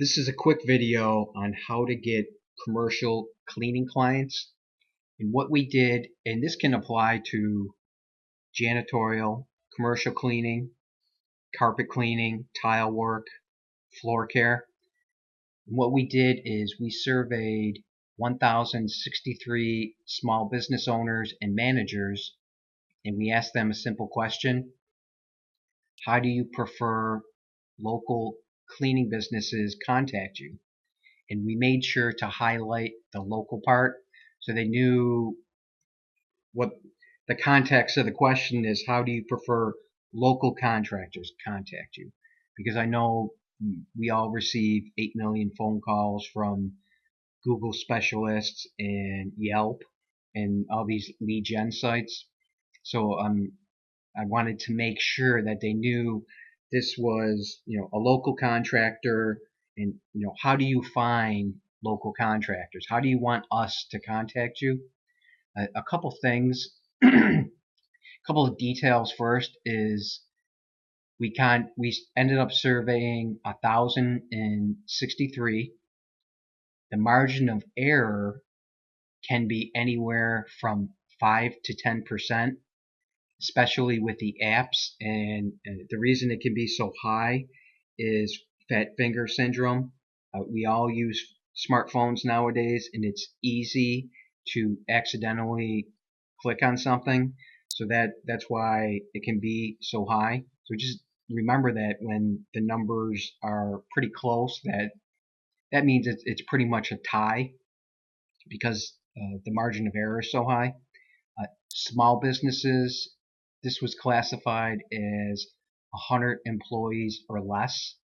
This is a quick video on how to get commercial cleaning clients. And what we did, and this can apply to janitorial, commercial cleaning, carpet cleaning, tile work, floor care. And what we did is we surveyed 1,063 small business owners and managers, and we asked them a simple question: how do you prefer local cleaning businesses contact you? And we made sure to highlight the local part so they knew what the context of the question is. How do you prefer local contractors contact you? Because I know we all receive 8 million phone calls from Google specialists and Yelp and all these lead gen sites. So I wanted to make sure that they knew this was, a local contractor. And, how do you find local contractors? How do you want us to contact you? A couple things, a couple of details. First is we ended up surveying 1,063. The margin of error can be anywhere from 5 to 10%. Especially with the apps, and the reason it can be so high is fat finger syndrome. We all use smartphones nowadays, and it's easy to accidentally click on something, so that's why it can be so high. So just remember that when the numbers are pretty close, that means it's pretty much a tie, because the margin of error is so high. Small businesses, this was classified as 100 employees or less.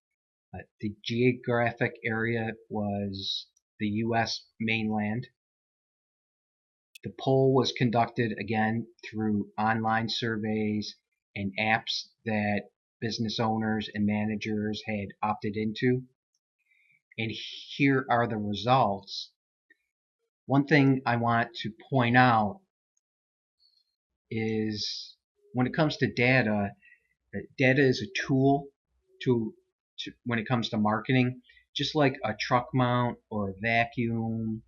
The geographic area was the U.S. mainland. The poll was conducted again through online surveys and apps that business owners and managers had opted into. And here are the results. One thing I want to point out is when it comes to data, data is a tool to when it comes to marketing, just like a truck mount or a vacuum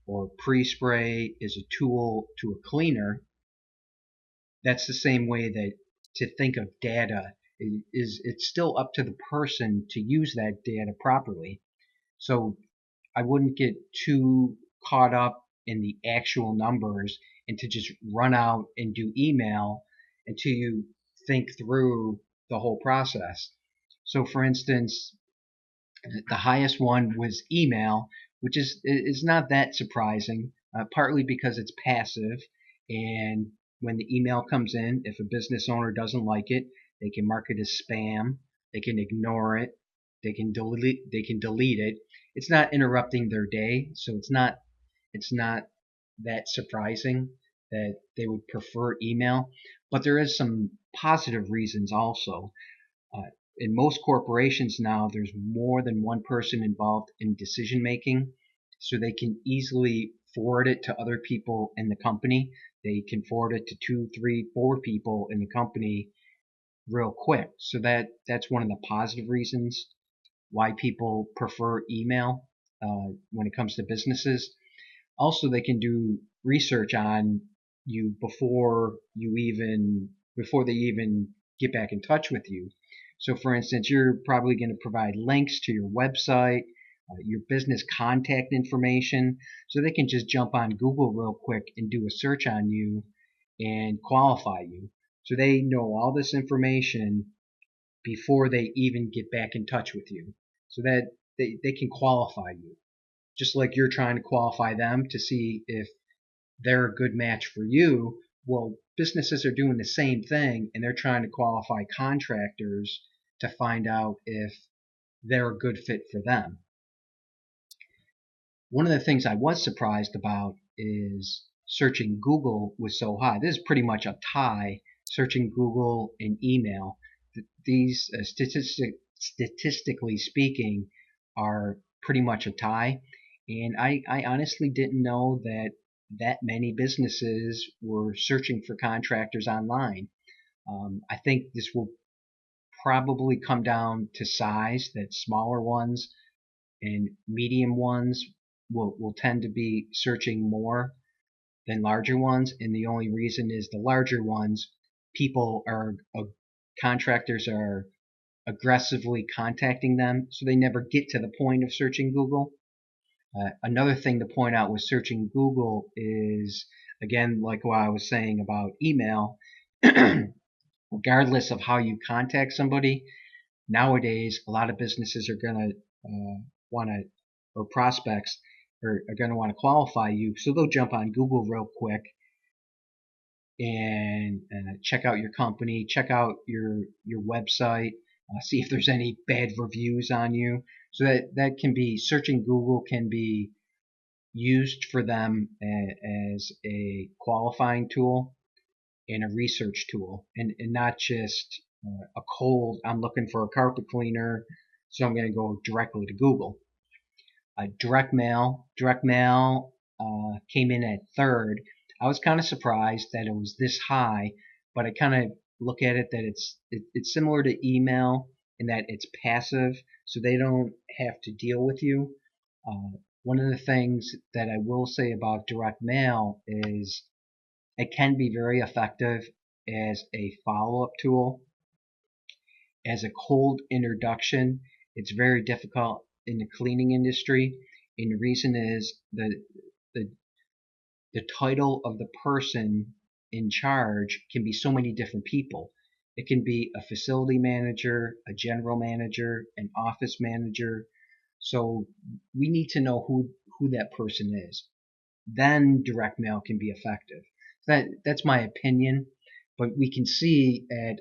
or pre-spray is a tool to a cleaner. That's the same way that to think of data is it's still up to the person to use that data properly. So I wouldn't get too caught up in the actual numbers and to just run out and do email until you think through the whole process. So for instance, the highest one was email, which is not that surprising, partly because it's passive, and when the email comes in, if a business owner doesn't like it, they can mark it as spam, they can ignore it, they can delete it. It's not interrupting their day, so it's not that surprising that they would prefer email. But there is some positive reasons also. Uh, in most corporations now, there's more than one person involved in decision making, so they can easily forward it to other people in the company. They can forward it to 2, 3, 4 people in the company real quick. So that's one of the positive reasons why people prefer email when it comes to businesses. Also, they can do research on you before they even get back in touch with you. So for instance, you're probably going to provide links to your website, your business contact information, so they can just jump on Google real quick and do a search on you and qualify you. So they know all this information before they even get back in touch with you, so that they can qualify you. Just like you're trying to qualify them to see if they're a good match for you. Well, businesses are doing the same thing, and they're trying to qualify contractors to find out if they're a good fit for them. One of the things I was surprised about is searching Google was so high. This is pretty much a tie, searching Google and email. These statistically speaking are pretty much a tie. And I honestly didn't know that many businesses were searching for contractors online. I think this will probably come down to size, that smaller ones and medium ones will tend to be searching more than larger ones. And the only reason is the larger ones, people are, contractors are aggressively contacting them, so they never get to the point of searching Google. Another thing to point out with searching Google is, again, like what I was saying about email, regardless of how you contact somebody, nowadays a lot of businesses are going to want to, or prospects are going to want to qualify you, so they'll jump on Google real quick and check out your company, check out your website, see if there's any bad reviews on you. So that can be, searching Google can be used for them as a qualifying tool and a research tool, and not just a cold, I'm looking for a carpet cleaner, so I'm going to go directly to Google. Direct mail came in at third. I was kind of surprised that it was this high, but I kind of look at it that it's similar to email in that it's passive, so they don't have to deal with you. One of the things that I will say about direct mail is it can be very effective as a follow-up tool. As a cold introduction, it's very difficult in the cleaning industry, and the reason is the the title of the person in charge can be so many different people. It can be a facility manager, a general manager, an office manager. So we need to know who that person is. Then direct mail can be effective. That's my opinion, but we can see at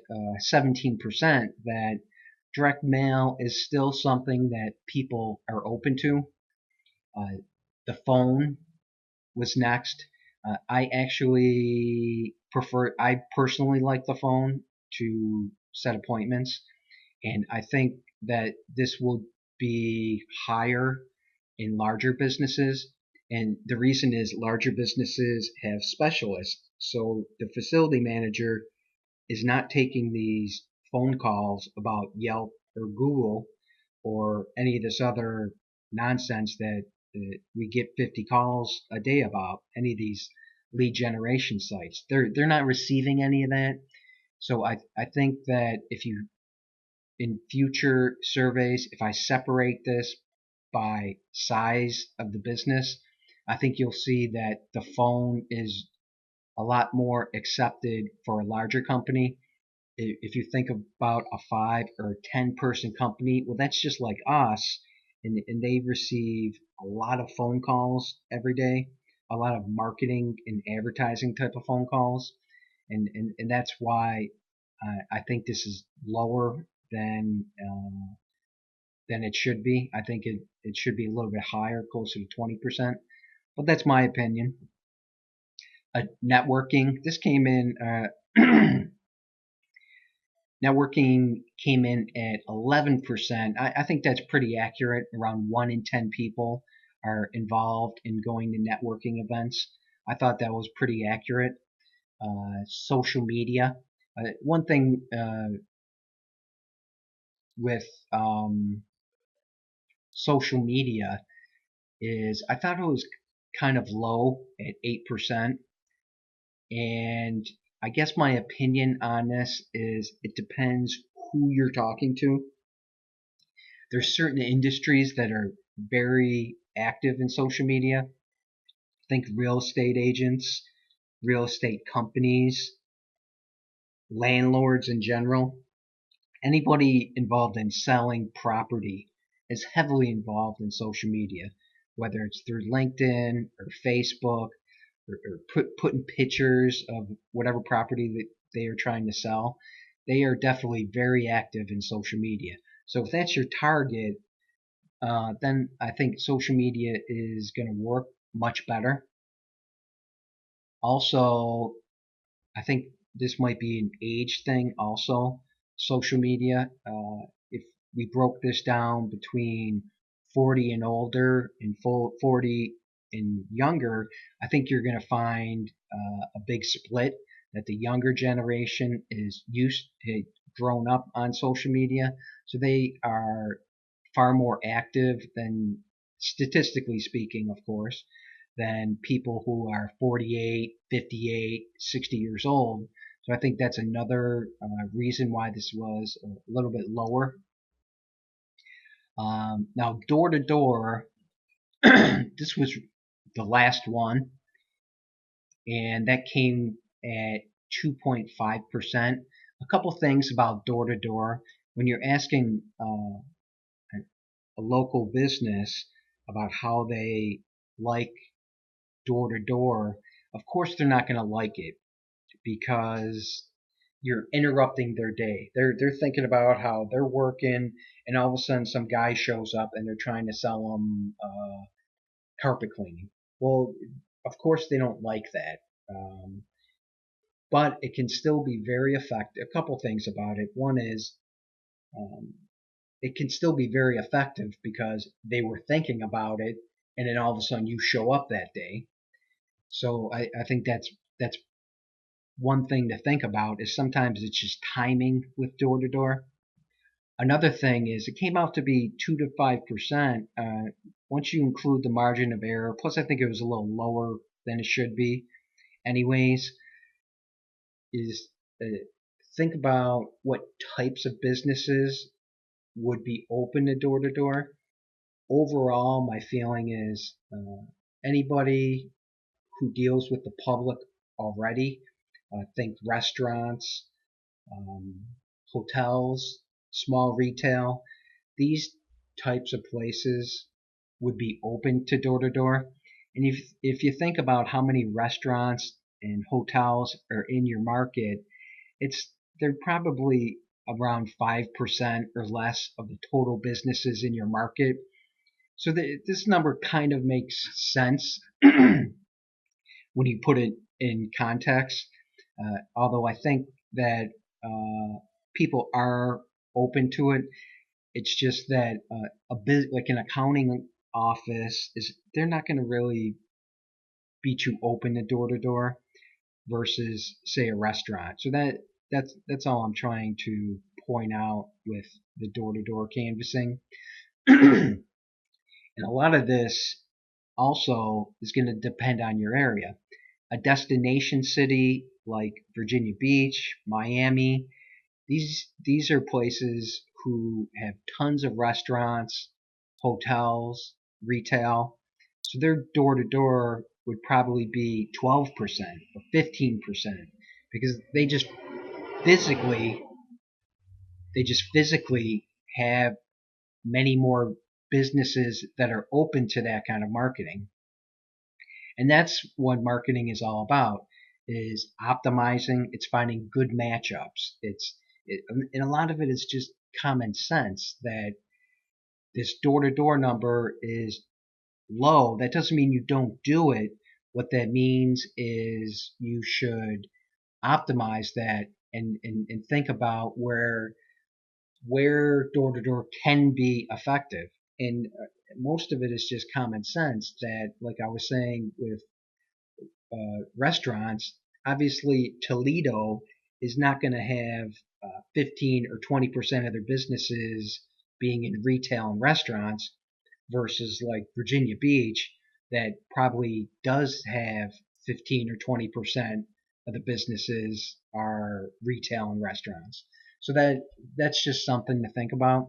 17% that direct mail is still something that people are open to. The phone was next. I personally like the phone to set appointments, and I think that this will be higher in larger businesses. And the reason is larger businesses have specialists. So the facility manager is not taking these phone calls about Yelp or Google or any of this other nonsense that we get 50 calls a day about, any of these lead generation sites. They're not receiving any of that. So I think that if you, in future surveys, if I separate this by size of the business, I think you'll see that the phone is a lot more accepted for a larger company. If you think about a 5 or 10 person company, well, that's just like us, and they receive a lot of phone calls every day, a lot of marketing and advertising type of phone calls, and that's why I think this is lower than it should be. I think it should be a little bit higher, closer to 20%, but that's my opinion. Networking, this came in. Networking came in at 11%. I think that's pretty accurate. Around 1 in 10 people are involved in going to networking events. I thought that was pretty accurate. Social media. One thing with social media is I thought it was kind of low at 8%. And I guess my opinion on this is it depends who you're talking to. There's certain industries that are very active in social media. Think real estate agents, real estate companies, landlords in general. Anybody involved in selling property is heavily involved in social media, whether it's through LinkedIn or Facebook, or putting pictures of whatever property that they are trying to sell. They are definitely very active in social media. So if that's your target, then I think social media is going to work much better. Also, I think this might be an age thing also. Social media, if we broke this down between 40 and older and 40 and younger, I think you're going to find a big split, that the younger generation is grown up on social media, so they are far more active than, statistically speaking, of course, than people who are 48, 58, 60 years old. So I think that's another reason why this was a little bit lower. Now, door to door, this was the last one, and that came at 2.5%. A couple things about door to door. When you're asking a local business about how they like door to door, of course they're not going to like it because you're interrupting their day. They're thinking about how they're working, and all of a sudden some guy shows up and they're trying to sell them carpet cleaning. Well, of course they don't like that. But it can still be very effective. A couple things about it. One is um, it can still be very effective because they were thinking about it, and then all of a sudden you show up that day. So I think that's one thing to think about, is sometimes it's just timing with door to door. Another thing is it came out to be 2 to 5%. Once you include the margin of error, plus I think it was a little lower than it should be. Anyways, is think about what types of businesses would be open to door. Overall, my feeling is anybody who deals with the public already, think restaurants, um, hotels, small retail, these types of places would be open to door. And if you think about how many restaurants and hotels are in your market, it's they're probably around 5% or less of the total businesses in your market. So this number kind of makes sense when you put it in context. Although I think that people are open to it, it's just that a bit like an accounting office is they're not going to really be too open to door versus say a restaurant. So that's all I'm trying to point out with the door to door canvassing. And a lot of this also is going to depend on your area. A destination city like Virginia Beach, Miami, these are places who have tons of restaurants, hotels, retail. So their door to door would probably be 12% or 15% because physically they just physically have many more businesses that are open to that kind of marketing. And that's what marketing is all about, is optimizing. It's finding good matchups. And a lot of it is just common sense that this door to door number is low. That doesn't mean you don't do it. What that means is you should optimize that and think about where door to door can be effective. And most of it is just common sense that, like I was saying with restaurants, obviously Toledo is not going to have 15 or 20% of their businesses being in retail and restaurants versus like Virginia Beach that probably does have 15 or 20% of the businesses are retail and restaurants. So that's just something to think about.